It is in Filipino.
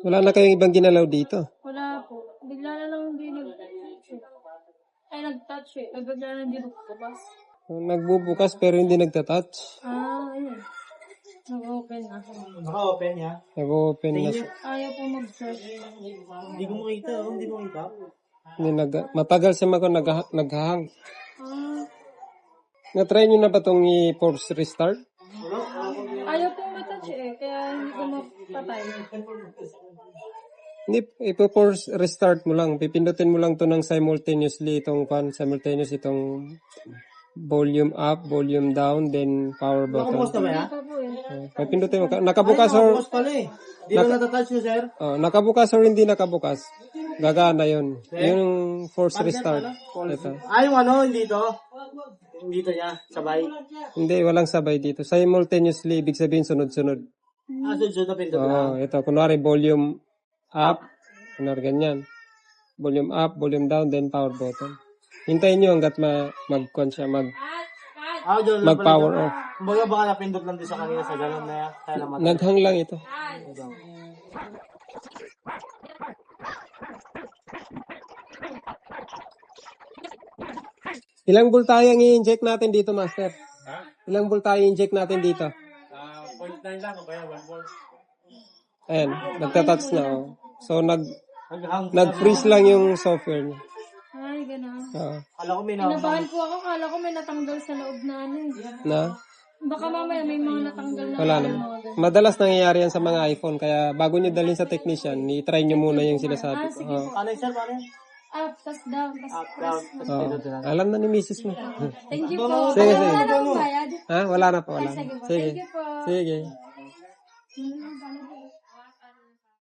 Wala na kayong ibang ginalaw dito. Wala po. Bigla na lang hindi nag-touch eh. Ay, nag-touch eh. Ay, bigla na hindi nagbukas. Nagbubukas pero hindi nagtatouch. Ayun. Nag-open na. Naka-open niya. Nag-open na siya. Ayaw po mag-search. Hindi ko makita, hindi ko makita. Matagal siya naghahang. Ah, Na-try nyo na ba itong i-force restart? ayaw po mag-touch eh. Kaya hindi ko mapatay. Hindi, ipo-force restart mo lang. Pipindutin mo lang to ng simultaneously itong volume up, volume down, then power Nakabukas button. na ba yan? Ito po eh. Pipindutin mo. Nakabukas or Nakabukas pala eh. Hindi lang natatouch nyo, sir. nakabukas or hindi nakabukas. Gagana yun. Yung force restart. Ito. Yung hindi to. Dito niya, sabay. Hindi, walang sabay dito. Simultaneously, ibig sabihin sunod-sunod. Sunod na pindot lang. Ito, kunwari volume up, kunwari ganyan. Volume up, volume down, then power button. Hintayin nyo hanggat mag-con siya, mag-power off. Kumbaga baka napindot lang din sa kanina sa gano'n na yan. Kaya naman. Naghang lang ito. Ilang voltayang i-inject natin dito, Master? Ilang voltaya i-inject natin dito? 0.9 lang o kaya 1 volt. Ayan, nagtatouch na. Oh. So, nag-freeze lang yung software niya. Ay, gano'n. Kala ko may Inabahan po ako. Kala ko may natanggal sa loob na ano eh. Na? Baka mamaya may mga natanggal na Wala mga naman. ganun. Madalas nangyayari yan sa mga iPhone. Kaya bago nyo dalhin sa technician, i-try nyo muna yung sinasabi. Sige po. Ano yung sir, paano yun? Up, tas down, tas Up, press. down. Alam na ni Mrs. mo. Thank you po. Sige, Wala sige. na akong bayad. Ha? Wala na pa, wala na. Sige po. Sige. Thank you po. Sige. Hmm,